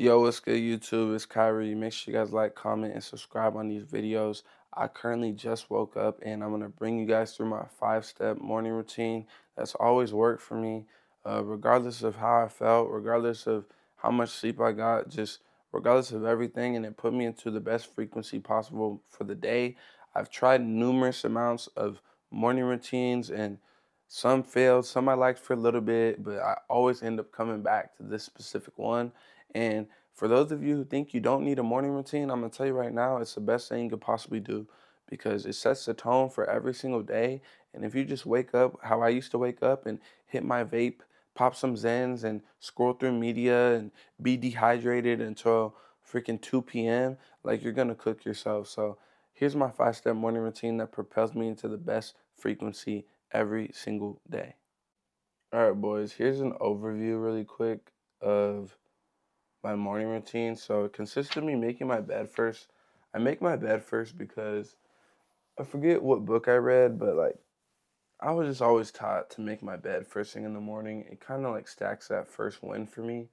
Yo, what's good, YouTube? It's Kyrie. Make sure you guys like, comment, and subscribe on these videos. I currently just woke up and I'm going to bring you guys through my 5-step morning routine that's always worked for me, regardless of how I felt, regardless of how much sleep I got, just regardless of everything. And it put me into the best frequency possible for the day. I've tried numerous amounts of morning routines and some failed, some I liked for a little bit, but I always end up coming back to this specific one. And for those of you who think you don't need a morning routine, I'm gonna tell you right now, it's the best thing you could possibly do because it sets the tone for every single day. And if you just wake up how I used to wake up and hit my vape, pop some Zens, and scroll through media and be dehydrated until freaking 2 p.m., like you're gonna cook yourself. So here's my 5-step morning routine that propels me into the best frequency every single day. All right, boys, here's an overview really quick of my morning routine. So it consists of me making my bed first. I make my bed first because I forget what book I read, but like I was just always taught to make my bed first thing in the morning. It kind of like stacks that first win for me.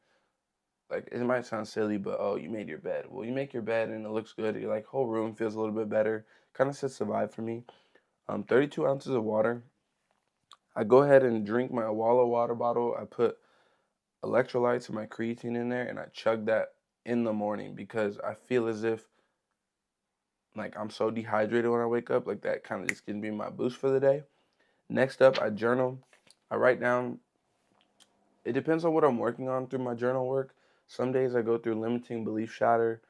Like it might sound silly, but oh, you made your bed. Well, you make your bed and it looks good. Your like whole room feels a little bit better. Kind of sets the vibe for me. 32 ounces of water. I go ahead and drink my Awala water bottle. I put electrolytes and my creatine in there, and I chug that in the morning because I feel as if like I'm so dehydrated when I wake up. Like that kind of just gives me my boost for the day. Next up, I journal. I write down. It depends on what I'm working on through my journal work. Some days I go through limiting belief shatter.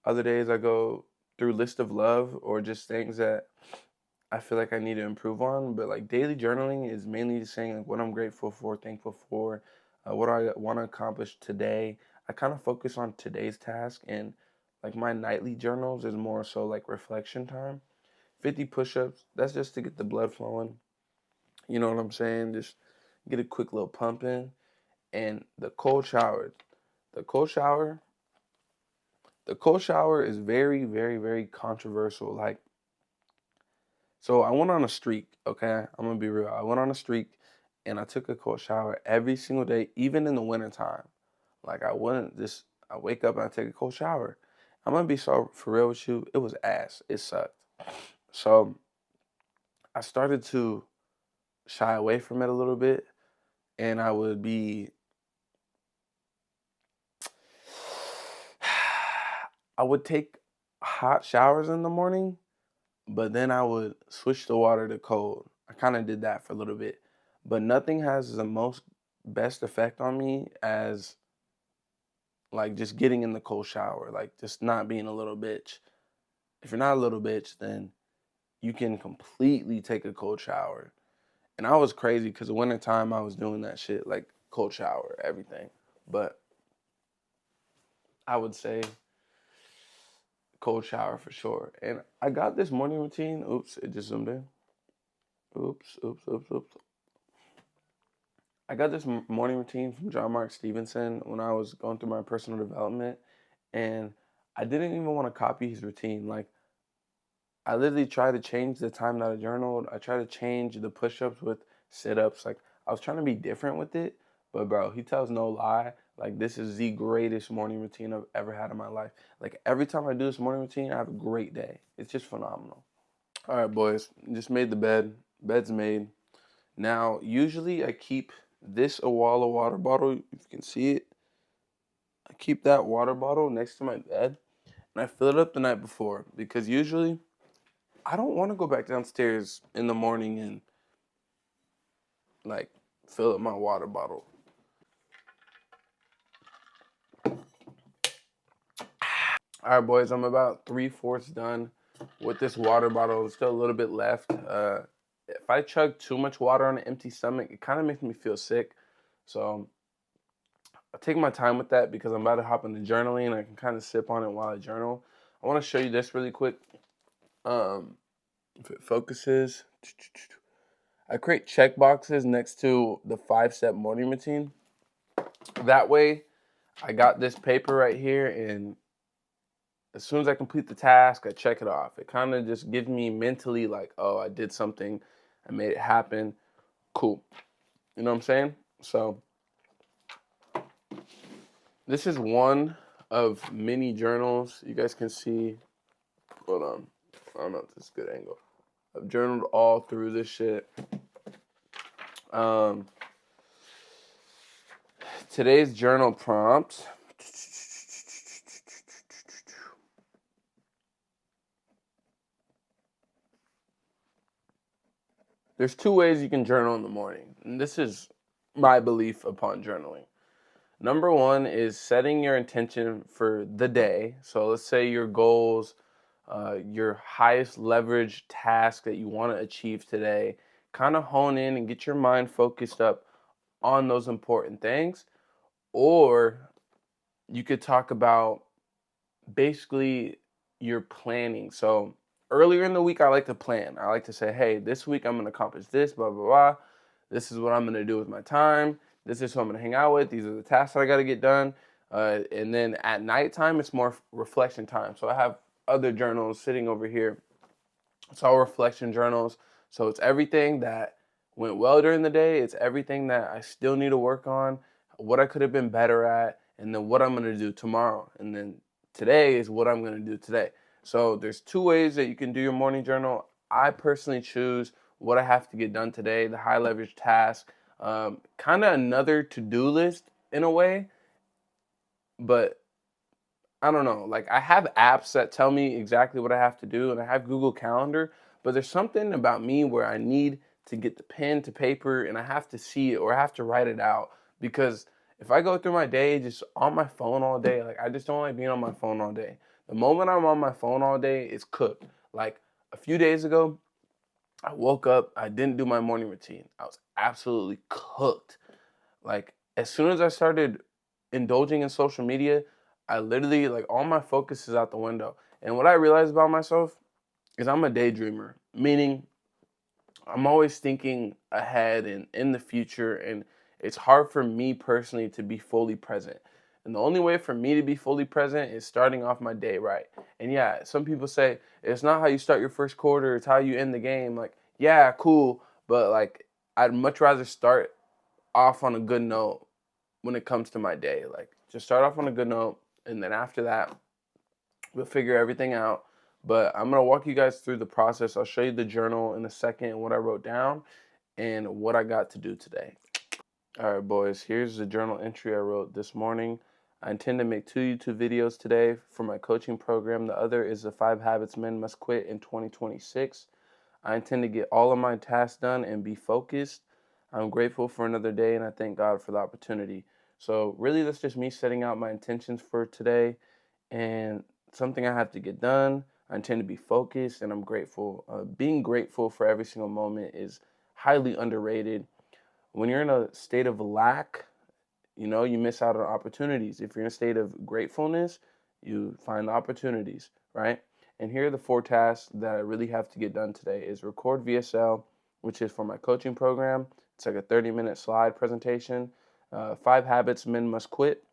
Other days I go through list of love or just things that I feel like I need to improve on. But like daily journaling is mainly just saying like what I'm grateful for, thankful for, what I want to accomplish today. I kind of focus on today's task, and like my nightly journals is more so like reflection time. 50 push-ups. That's just to get the blood flowing. You know what I'm saying? Just get a quick little pump in, and the cold shower. The cold shower. The cold shower is very, very, very controversial. Like so I went on a streak, okay? I'm gonna be real. I went on a streak and I took a cold shower every single day, even in the wintertime. Like I wake up and I take a cold shower. I'm gonna be so for real with you, it was ass. It sucked. So I started to shy away from it a little bit and I would take hot showers in the morning, but then I would switch the water to cold. I kind of did that for a little bit, but nothing has the most best effect on me as like just getting in the cold shower, like just not being a little bitch. If you're not a little bitch, then you can completely take a cold shower. And I was crazy because the winter time I was doing that shit, like cold shower, everything. But I would say cold shower for sure. And I got this morning routine. Oops, it just zoomed in. Oops, oops, oops, oops. I got this morning routine from John Mark Stevenson when I was going through my personal development, and I didn't even want to copy his routine. Like I literally tried to change the time that I journaled. I tried to change the push-ups with sit-ups. Like I was trying to be different with it, but bro, he tells no lie. Like this is the greatest morning routine I've ever had in my life. Like every time I do this morning routine, I have a great day. It's just phenomenal. All right, boys, just made the bed. Bed's made. Now, usually I keep this Awala water bottle. If you can see it, I keep that water bottle next to my bed, and I fill it up the night before because usually I don't want to go back downstairs in the morning and like fill up my water bottle. All right, boys, I'm about 3/4 done with this water bottle. There's still a little bit left. If I chug too much water on an empty stomach, it kind of makes me feel sick. So I take my time with that because I'm about to hop into journaling and I can kind of sip on it while I journal. I want to show you this really quick. If it focuses, I create check boxes next to the 5-step morning routine. That way, I got this paper right here, and as soon as I complete the task, I check it off. It kind of just gives me mentally like, oh, I did something, I made it happen. Cool. You know what I'm saying? So this is one of mini journals. You guys can see, hold on, I don't know if this is a good angle. I've journaled all through this shit. Today's journal prompt. There's two ways you can journal in the morning, and this is my belief upon journaling. Number one is setting your intention for the day. So let's say your goals, your highest leverage task that you want to achieve today. Kind of hone in and get your mind focused up on those important things. Or you could talk about basically your planning. So earlier in the week, I like to plan. I like to say, hey, this week I'm going to accomplish this, blah, blah, blah. This is what I'm going to do with my time. This is who I'm going to hang out with. These are the tasks that I got to get done. And then at nighttime, it's more reflection time. So I have other journals sitting over here. It's all reflection journals. So it's everything that went well during the day. It's everything that I still need to work on, what I could have been better at, and then what I'm going to do tomorrow. And then today is what I'm going to do today. So there's two ways that you can do your morning journal. I personally choose what I have to get done today, the high leverage task, kind of another to-do list in a way, but I don't know. Like I have apps that tell me exactly what I have to do, and I have Google Calendar, but there's something about me where I need to get the pen to paper and I have to see it or I have to write it out because if I go through my day just on my phone all day, like I just don't like being on my phone all day. The moment I'm on my phone all day, it's cooked. Like a few days ago, I woke up, I didn't do my morning routine. I was absolutely cooked. Like as soon as I started indulging in social media, I literally like all my focus is out the window. And what I realized about myself is I'm a daydreamer, meaning I'm always thinking ahead and in the future, and it's hard for me personally to be fully present. And the only way for me to be fully present is starting off my day right. And yeah, some people say it's not how you start your first quarter, it's how you end the game. Like, yeah, cool, but like I'd much rather start off on a good note when it comes to my day. Like, just start off on a good note, and then after that, we'll figure everything out. But I'm gonna walk you guys through the process. I'll show you the journal in a second, what I wrote down, and what I got to do today. All right, boys, here's the journal entry I wrote this morning. I intend to make 2 YouTube videos today for my coaching program. The other is the 5 Habits Men Must Quit in 2026. I intend to get all of my tasks done and be focused. I'm grateful for another day and I thank God for the opportunity. So, really, that's just me setting out my intentions for today and something I have to get done. I intend to be focused and I'm grateful. Being grateful for every single moment is highly underrated. When you're in a state of lack, you miss out on opportunities. If you're in a state of gratefulness, you find opportunities, right? And here are the 4 tasks that I really have to get done today is record VSL, which is for my coaching program. It's like a 30-minute slide presentation. 5 habits men must quit.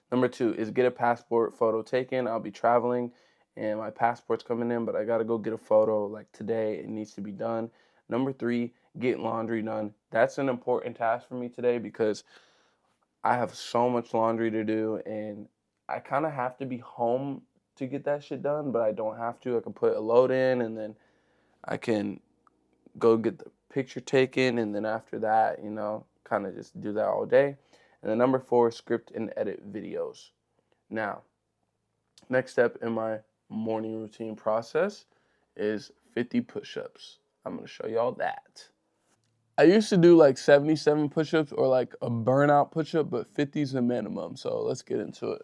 Number 2 is get a passport photo taken. I'll be traveling and my passport's coming in, but I got to go get a photo like today. It needs to be done. Number 3, get laundry done. That's an important task for me today because I have so much laundry to do and I kind of have to be home to get that shit done, but I don't have to. I can put a load in and then I can go get the picture taken and then after that, kind of just do that all day. And then number 4, script and edit videos. Now, next step in my morning routine process is 50 push-ups. I'm going to show y'all that. I used to do like 77 push-ups or like a burnout push-up, but 50 is the minimum. So let's get into it.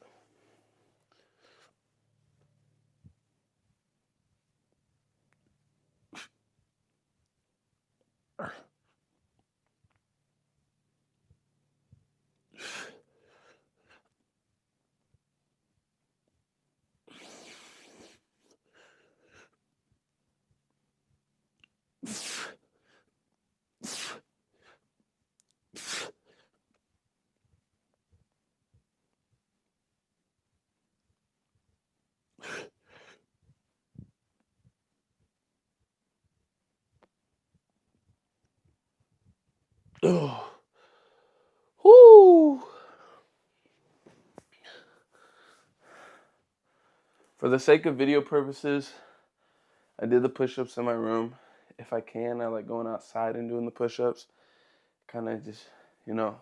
Whoo! For the sake of video purposes, I did the push-ups in my room. If I can, I like going outside and doing the push-ups. Kind of just, you know,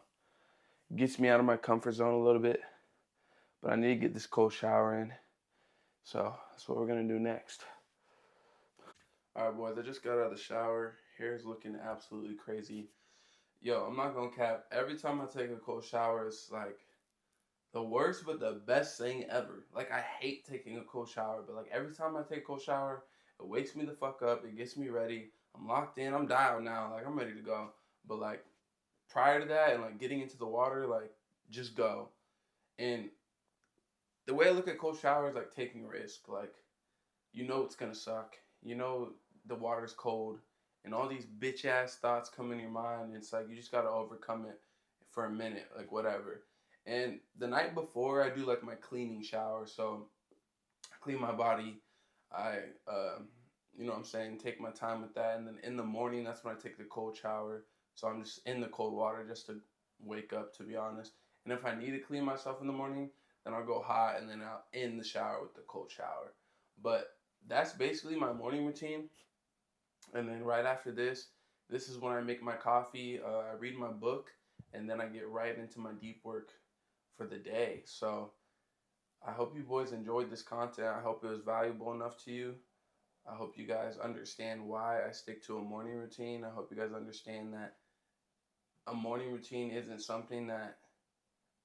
gets me out of my comfort zone a little bit. But I need to get this cold shower in. So that's what we're gonna do next. All right, boys, I just got out of the shower. Hair's looking absolutely crazy. Yo, I'm not gonna cap. Every time I take a cold shower, it's like the worst but the best thing ever. Like, I hate taking a cold shower, but like every time I take a cold shower, it wakes me the fuck up. It gets me ready. I'm locked in. I'm dialed now. Like, I'm ready to go. But like prior to that and like getting into the water, like just go. And the way I look at cold showers is like taking a risk. Like, you know it's gonna suck. You know the water's cold, and all these bitch ass thoughts come in your mind. And it's like you just gotta overcome it for a minute, like whatever. And the night before, I do like my cleaning shower. So I clean my body. I, you know what I'm saying, take my time with that. And then in the morning, that's when I take the cold shower. So I'm just in the cold water just to wake up, to be honest. And if I need to clean myself in the morning, then I'll go hot and then I'll in the shower with the cold shower. But that's basically my morning routine. And then right after this is when I make my coffee. I read my book, and then I get right into my deep work for the day. So I hope you boys enjoyed this content. I hope it was valuable enough to you. I hope you guys understand why I stick to a morning routine. I hope you guys understand that a morning routine isn't something that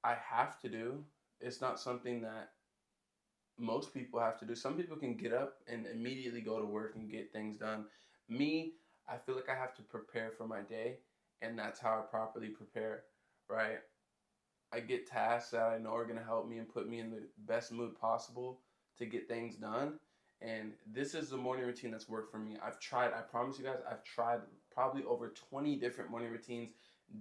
I have to do. It's not something that most people have to do. Some people can get up and immediately go to work and get things done. Me, I feel like I have to prepare for my day, and that's how I properly prepare, right? I get tasks that I know are going to help me and put me in the best mood possible to get things done. And this is the morning routine that's worked for me. I've tried, I promise you guys, I've tried probably over 20 different morning routines,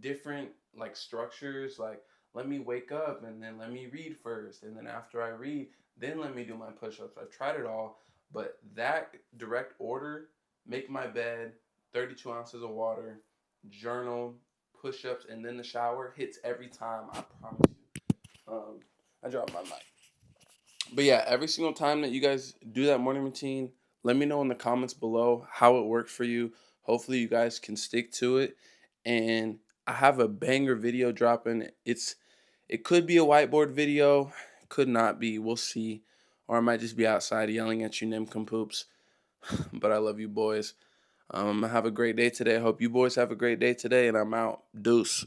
different like structures, like let me wake up and then let me read first. And then after I read, then let me do my push ups. I've tried it all, but that direct order, make my bed, 32 ounces of water, journal, push ups, and then the shower hits every time. I promise you. I dropped my mic. But yeah, every single time that you guys do that morning routine, let me know in the comments below how it worked for you. Hopefully, you guys can stick to it. And I have a banger video dropping. It could be a whiteboard video, could not be. We'll see. Or I might just be outside yelling at you nincompoops. But I love you boys. Have a great day today. I hope you boys have a great day today, and I'm out. Deuce.